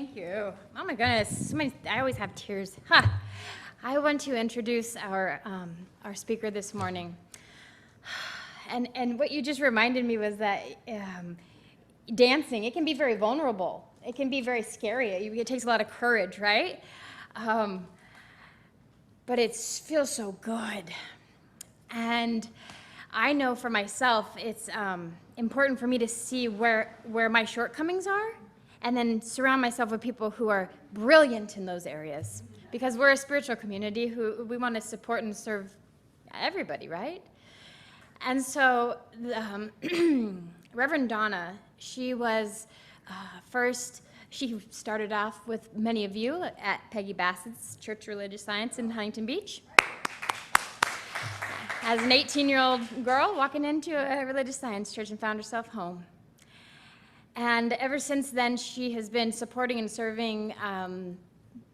Thank you. Oh my goodness, I always have tears. I want to introduce our speaker this morning. And what you just reminded me was that dancing, it can be very vulnerable. It can be very scary. It takes a lot of courage, right? But it feels so good. And I know for myself, it's important for me to see where my shortcomings are, and then surround myself with people who are brilliant in those areas. Because we're a spiritual community who we want to support and serve everybody, right? And so Reverend Donna, she was she started off with many of you at Peggy Bassett's Church Religious Science in Huntington Beach. As an 18-year-old girl walking into a religious science church and found herself home. And ever since then, she has been supporting and serving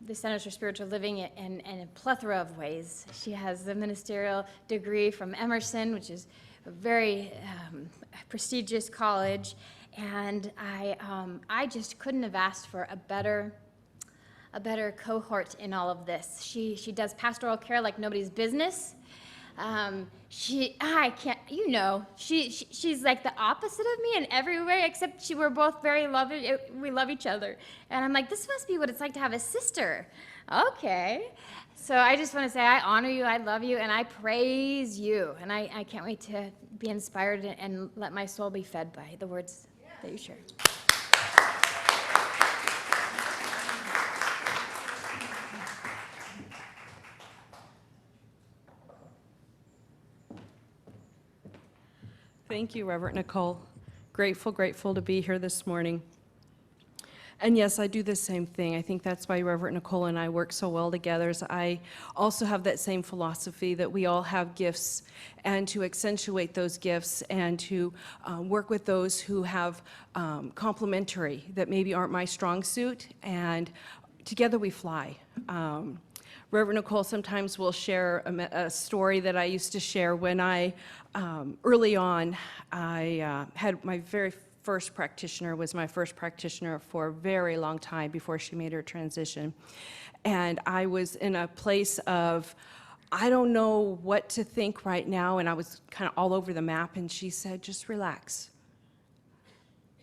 the Centers for Spiritual Living in a plethora of ways. She has a ministerial degree from Emerson, which is a very prestigious college, and I just couldn't have asked for a better cohort in all of this. She does pastoral care like nobody's business. She's like the opposite of me in every way, except we're both very loving. We love each other. And I'm like, this must be what it's like to have a sister. Okay. So I just want to say I honor you, I love you, and I praise you. And I can't wait to be inspired and let my soul be fed by the words that you share. Thank you, Reverend Nicole. Grateful to be here this morning. And yes, I do the same thing. I think that's why Reverend Nicole and I work so well together. I also have that same philosophy that we all have gifts, and to accentuate those gifts and to work with those who have complementary that maybe aren't my strong suit, and together we fly. Reverend Nicole sometimes will share a story that I used to share when early on, I had my very first practitioner, was my first practitioner for a very long time before she made her transition. And I was in a place of, I don't know what to think right now, and I was kind of all over the map, and she said, just relax.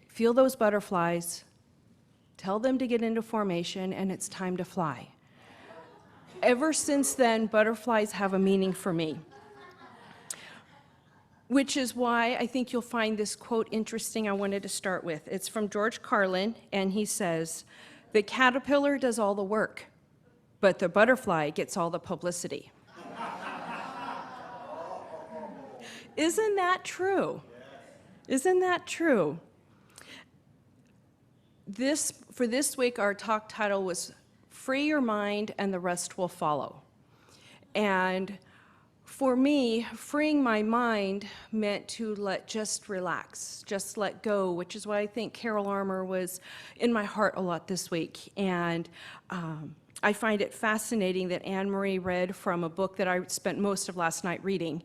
Feel those butterflies, tell them to get into formation, and it's time to fly. Ever since then, butterflies have a meaning for me, which is why I think you'll find this quote interesting I wanted to start with. It's from George Carlin, and he says, "The caterpillar does all the work, but the butterfly gets all the publicity." Isn't that true? Isn't that true? For this week, our talk title was Free Your Mind and the Rest Will Follow. And for me, freeing my mind meant to just relax, just let go, which is why I think Carol Armour was in my heart a lot this week. And I find it fascinating that Anne Marie read from a book that I spent most of last night reading,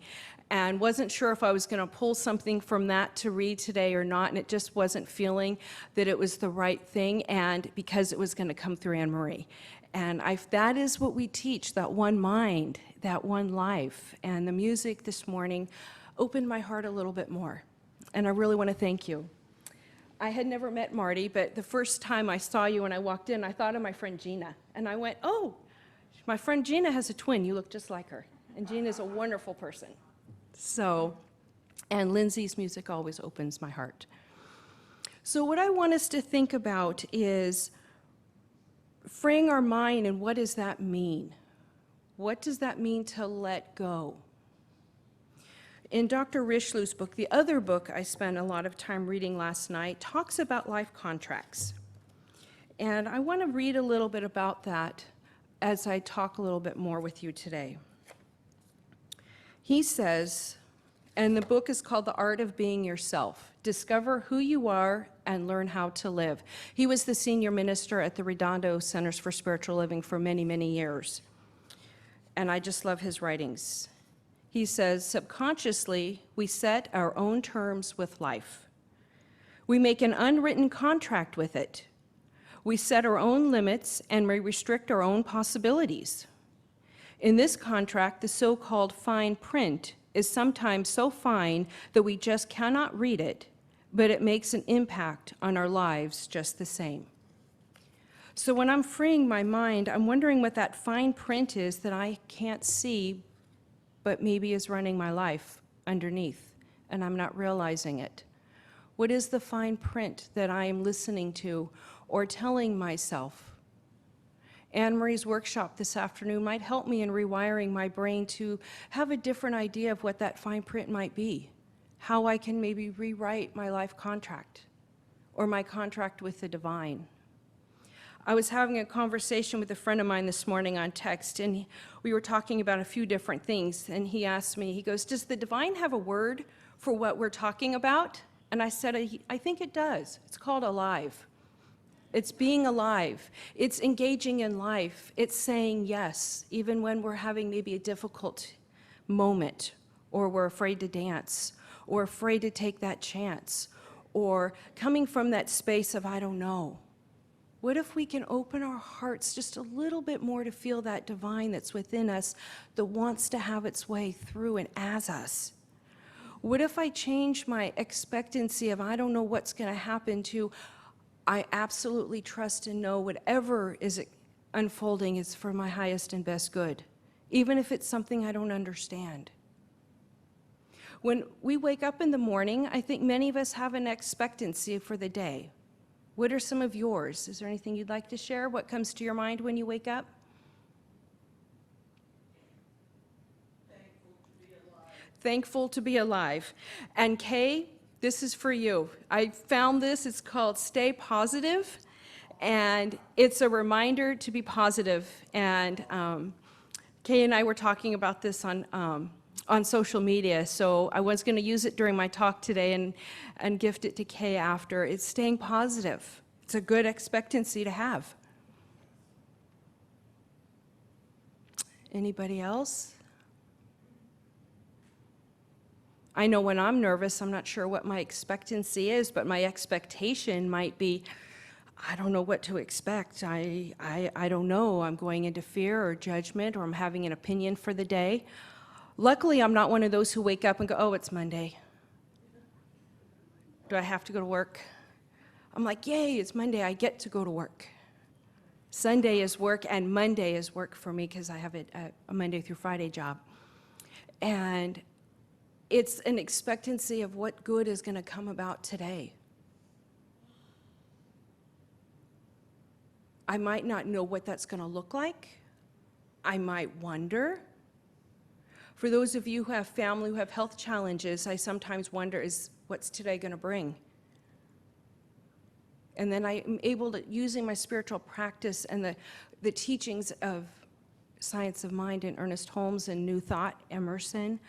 and wasn't sure if I was going to pull something from that to read today or not, and it just wasn't feeling that it was the right thing, and because it was going to come through Anne Marie. And that is what we teach, that one mind, that one life. And the music this morning opened my heart a little bit more. And I really want to thank you. I had never met Marty, but the first time I saw you when I walked in, I thought of my friend Gina. And I went, oh, my friend Gina has a twin. You look just like her. And Gina's a wonderful person. So, and Lindsay's music always opens my heart. So what I want us to think about is freeing our mind, and what does that mean? What does that mean to let go? In Dr. Richelieu's book, the other book I spent a lot of time reading last night, talks about life contracts. And I want to read a little bit about that as I talk a little bit more with you today. He says, and the book is called The Art of Being Yourself. Discover who you are and learn how to live. He was the senior minister at the Redondo Centers for Spiritual Living for many, many years. And I just love his writings. He says, subconsciously, we set our own terms with life. We make an unwritten contract with it. We set our own limits and we restrict our own possibilities. In this contract, the so-called fine print is sometimes so fine that we just cannot read it, but it makes an impact on our lives just the same. So when I'm freeing my mind, I'm wondering what that fine print is that I can't see, but maybe is running my life underneath, and I'm not realizing it. What is the fine print that I am listening to or telling myself? Anne Marie's workshop this afternoon might help me in rewiring my brain to have a different idea of what that fine print might be, how I can maybe rewrite my life contract or my contract with the divine. I was having a conversation with a friend of mine this morning on text, and we were talking about a few different things, and he asked me, he goes, does the divine have a word for what we're talking about? And I said, I think it does. It's called alive. It's being alive. It's engaging in life. It's saying yes, even when we're having maybe a difficult moment, or we're afraid to dance, or afraid to take that chance, or coming from that space of I don't know. What if we can open our hearts just a little bit more to feel that divine that's within us that wants to have its way through and as us? What if I change my expectancy of I don't know what's going to happen to I absolutely trust and know whatever is unfolding is for my highest and best good, even if it's something I don't understand? When we wake up in the morning, I think many of us have an expectancy for the day. What are some of yours? Is there anything you'd like to share? What comes to your mind when you wake up? Thankful to be alive. And Kay, this is for you. I found this, it's called Stay Positive, and it's a reminder to be positive. And Kay and I were talking about this on social media, so I was going to use it during my talk today and gift it to Kay after. It's staying positive. It's a good expectancy to have. Anybody else? I know when I'm nervous, I'm not sure what my expectancy is, but my expectation might be, I don't know what to expect. I don't know. I'm going into fear or judgment, or I'm having an opinion for the day. Luckily, I'm not one of those who wake up and go, oh, it's Monday. Do I have to go to work? I'm like, yay, it's Monday. I get to go to work. Sunday is work, and Monday is work for me because I have a Monday through Friday job. And it's an expectancy of what good is going to come about today. I might not know what that's going to look like. I might wonder. For those of you who have family, who have health challenges, I sometimes wonder, what's today going to bring? And then I'm able to, using my spiritual practice and the teachings of Science of Mind and Ernest Holmes and New Thought, Emerson,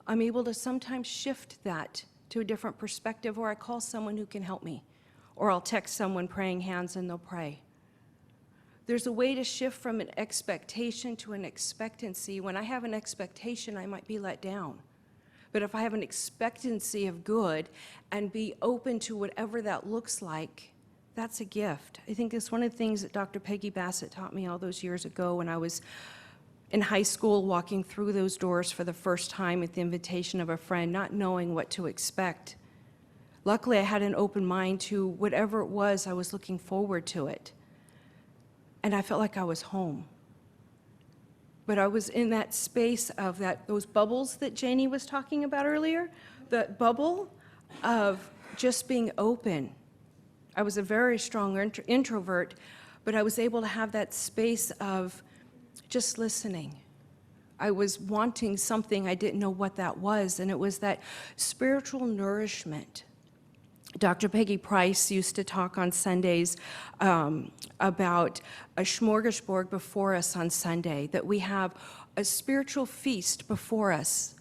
I'm able to sometimes shift that to a different perspective, or I call someone who can help me, or I'll text someone praying hands and they'll pray. There's a way to shift from an expectation to an expectancy. When I have an expectation, I might be let down. But if I have an expectancy of good and be open to whatever that looks like, that's a gift. I think it's one of the things that Dr. Peggy Bassett taught me all those years ago when I was in high school, walking through those doors for the first time at the invitation of a friend, not knowing what to expect. Luckily, I had an open mind to whatever it was, I was looking forward to it. And I felt like I was home. But I was in that space of those bubbles that Janie was talking about earlier, the bubble of just being open. I was a very strong introvert, but I was able to have that space of just listening. I was wanting something, I didn't know what that was, and it was that spiritual nourishment. Dr. Peggy Price used to talk on Sundays about a smorgasbord before us on Sunday, that we have a spiritual feast before us.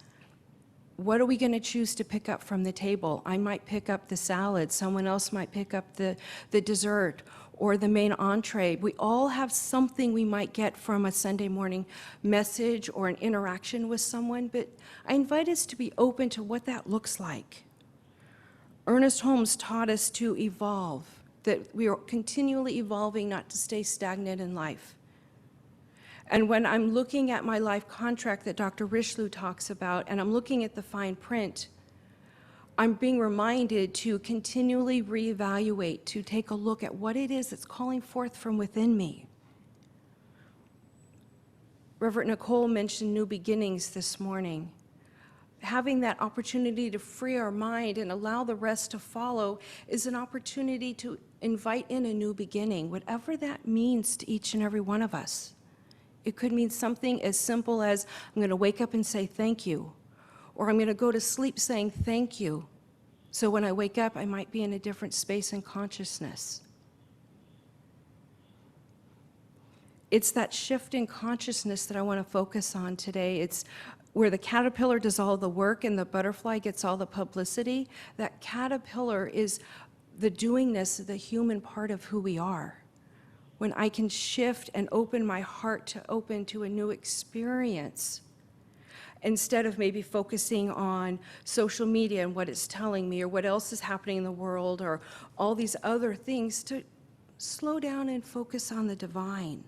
What are we going to choose to pick up from the table? I might pick up the salad, someone else might pick up the dessert or the main entree. We all have something we might get from a Sunday morning message or an interaction with someone, but I invite us to be open to what that looks like. Ernest Holmes taught us to evolve, that we are continually evolving, not to stay stagnant in life. And when I'm looking at my life contract that Dr. Rishlu talks about, and I'm looking at the fine print, I'm being reminded to continually reevaluate, to take a look at what it is that's calling forth from within me. Reverend Nicole mentioned new beginnings this morning. Having that opportunity to free our mind and allow the rest to follow is an opportunity to invite in a new beginning, whatever that means to each and every one of us. It could mean something as simple as, I'm going to wake up and say thank you, or I'm going to go to sleep saying thank you, so when I wake up, I might be in a different space and consciousness. It's that shift in consciousness that I want to focus on today. It's where the caterpillar does all the work and the butterfly gets all the publicity. That caterpillar is the doingness, the human part of who we are. When I can shift and open my heart to open to a new experience, instead of maybe focusing on social media and what it's telling me or what else is happening in the world or all these other things, to slow down and focus on the divine.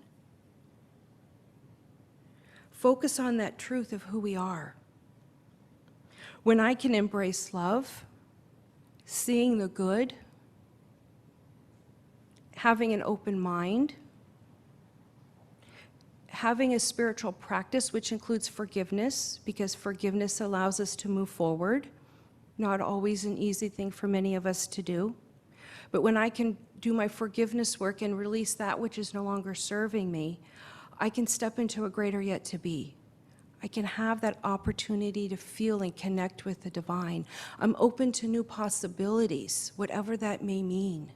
Focus on that truth of who we are. When I can embrace love, seeing the good, having an open mind, having a spiritual practice which includes forgiveness, because forgiveness allows us to move forward. Not always an easy thing for many of us to do. But when I can do my forgiveness work and release that which is no longer serving me, I can step into a greater yet to be. I can have that opportunity to feel and connect with the divine. I'm open to new possibilities, whatever that may mean.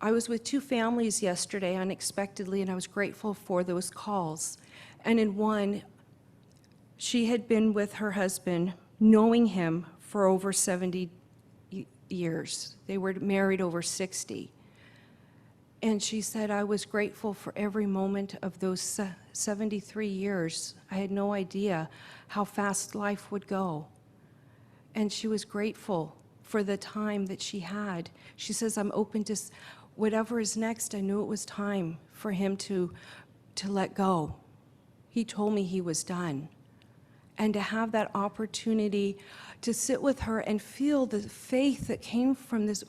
I was with two families yesterday unexpectedly, and I was grateful for those calls. And in one, she had been with her husband, knowing him for over 70 years. They were married over 60. And she said, I was grateful for every moment of those 73 years. I had no idea how fast life would go. And she was grateful for the time that she had. She says, I'm open to whatever is next. I knew it was time for him to let go. He told me he was done. And to have that opportunity to sit with her and feel the faith that came from this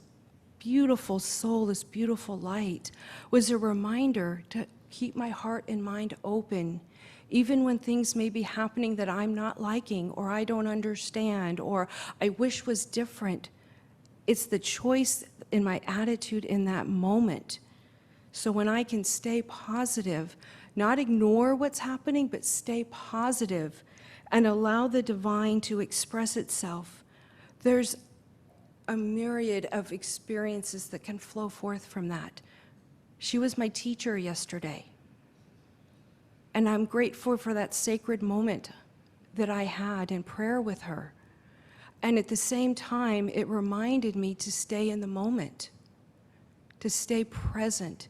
beautiful soul, this beautiful light, was a reminder to keep my heart and mind open, even when things may be happening that I'm not liking, or I don't understand, or I wish was different. It's the choice in my attitude in that moment. So when I can stay positive, not ignore what's happening, but stay positive and allow the divine to express itself, there's a myriad of experiences that can flow forth from that. She was my teacher yesterday, and I'm grateful for that sacred moment that I had in prayer with her. And at the same time, it reminded me to stay in the moment, to stay present,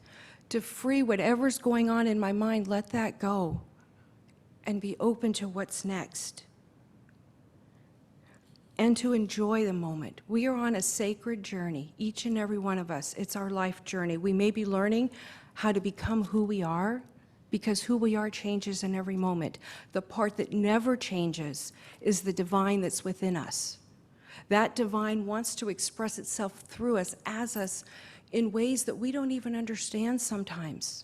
to free whatever's going on in my mind, let that go, and be open to what's next. And to enjoy the moment. We are on a sacred journey, each and every one of us. It's our life journey. We may be learning how to become who we are, because who we are changes in every moment. The part that never changes is the divine that's within us. That divine wants to express itself through us, as us, in ways that we don't even understand sometimes.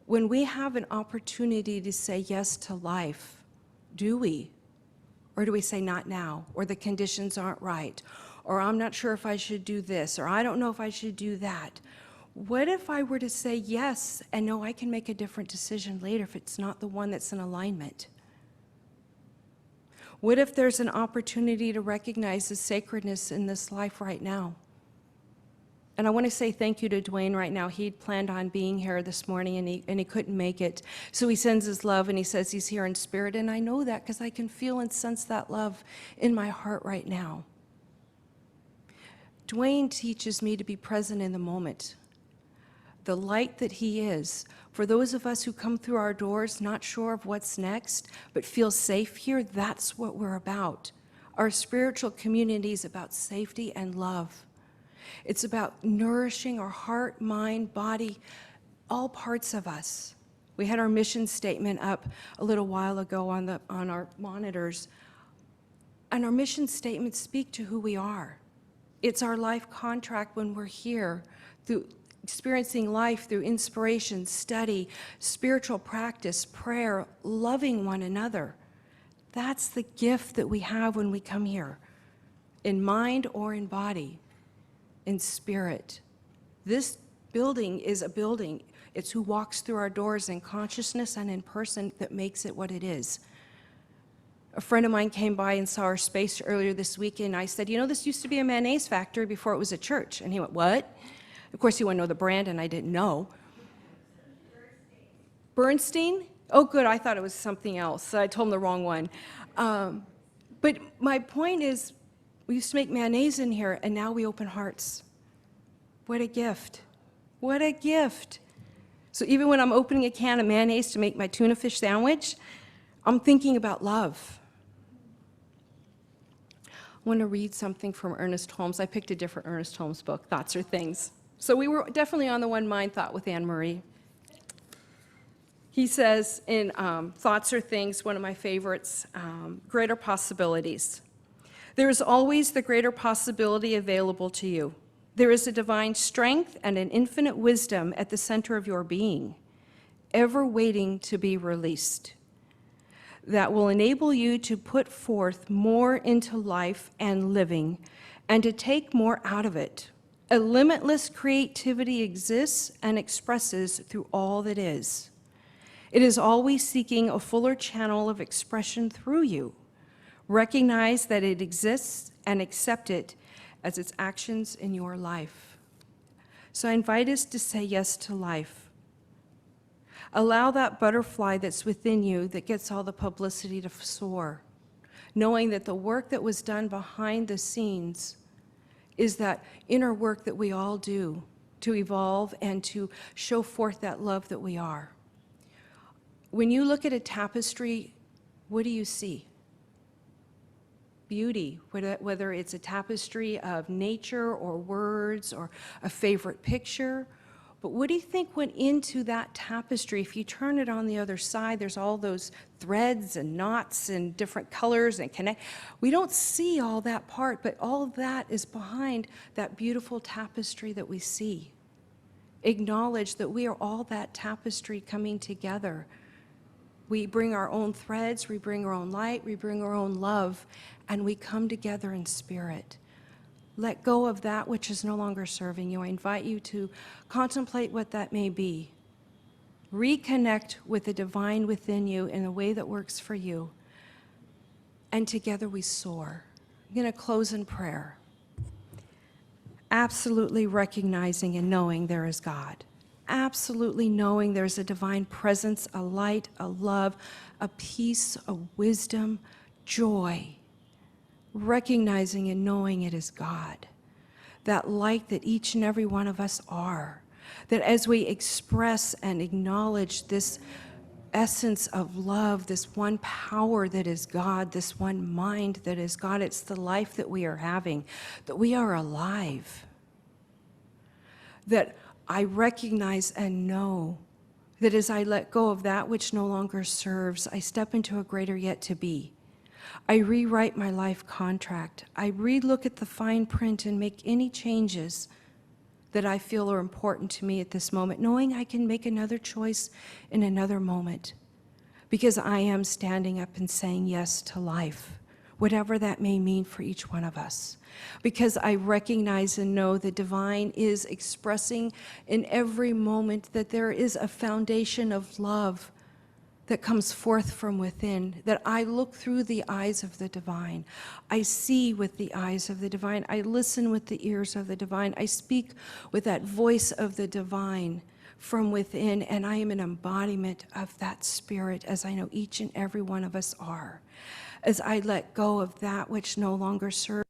When we have an opportunity to say yes to life, do we? Or do we say not now? Or the conditions aren't right? Or I'm not sure if I should do this, or I don't know if I should do that. What if I were to say yes and know I can make a different decision later if it's not the one that's in alignment? What if there's an opportunity to recognize the sacredness in this life right now? And I want to say thank you to Dwayne right now. He'd planned on being here this morning, and he couldn't make it. So he sends his love, and he says he's here in spirit. And I know that because I can feel and sense that love in my heart right now. Dwayne teaches me to be present in the moment. The light that he is, for those of us who come through our doors not sure of what's next, but feel safe here, that's what we're about. Our spiritual community is about safety and love. It's about nourishing our heart, mind, body, all parts of us. We had our mission statement up a little while ago on our monitors, and our mission statements speak to who we are. It's our life contract when we're here, through experiencing life through inspiration, study, spiritual practice, prayer, loving one another. That's the gift that we have when we come here, in mind or in body, in spirit. This building is a building. It's who walks through our doors in consciousness and in person that makes it what it is. A friend of mine came by and saw our space earlier this week, and I said, you know, this used to be a mayonnaise factory before it was a church. And he went, what? Of course, he wanted to know the brand, and I didn't know. Bernstein? Oh, good, I thought it was something else. I told him the wrong one. But my point is, we used to make mayonnaise in here, and now we open hearts. What a gift. What a gift. So even when I'm opening a can of mayonnaise to make my tuna fish sandwich, I'm thinking about love. I want to read something from Ernest Holmes. I picked a different Ernest Holmes book, Thoughts Are Things. So we were definitely on the one mind thought with Anne Marie. He says in Thoughts Are Things, one of my favorites, greater possibilities. There is always the greater possibility available to you. There is a divine strength and an infinite wisdom at the center of your being, ever waiting to be released, that will enable you to put forth more into life and living and to take more out of it. A limitless creativity exists and expresses through all that is. It is always seeking a fuller channel of expression through you. Recognize that it exists and accept it as its actions in your life. So I invite us to say yes to life. Allow that butterfly that's within you that gets all the publicity to soar, knowing that the work that was done behind the scenes is that inner work that we all do to evolve and to show forth that love that we are. When you look at a tapestry, what do you see? Beauty, whether it's a tapestry of nature or words or a favorite picture. But what do you think went into that tapestry? If you turn it on the other side, there's all those threads and knots and different colors and connect. We don't see all that part, but all of that is behind that beautiful tapestry that we see. Acknowledge that we are all that tapestry coming together. We bring our own threads, we bring our own light, we bring our own love, and we come together in spirit. Let go of that which is no longer serving you. I invite you to contemplate what that may be. Reconnect with the divine within you in a way that works for you. And together we soar. I'm going to close in prayer. Absolutely recognizing and knowing there is God. Absolutely knowing there's a divine presence, a light, a love, a peace, a wisdom, joy. Recognizing and knowing it is God, that light that each and every one of us are, that as we express and acknowledge this essence of love, this one power that is God, this one mind that is God, it's the life that we are having, that we are alive, that I recognize and know that as I let go of that which no longer serves, I step into a greater yet to be. I rewrite my life contract. I relook at the fine print and make any changes that I feel are important to me at this moment, knowing I can make another choice in another moment, because I am standing up and saying yes to life, whatever that may mean for each one of us. Because I recognize and know the divine is expressing in every moment that there is a foundation of love that comes forth from within, that I look through the eyes of the divine. I see with the eyes of the divine. I listen with the ears of the divine. I speak with that voice of the divine from within, and I am an embodiment of that spirit, as I know each and every one of us are. As I let go of that which no longer serves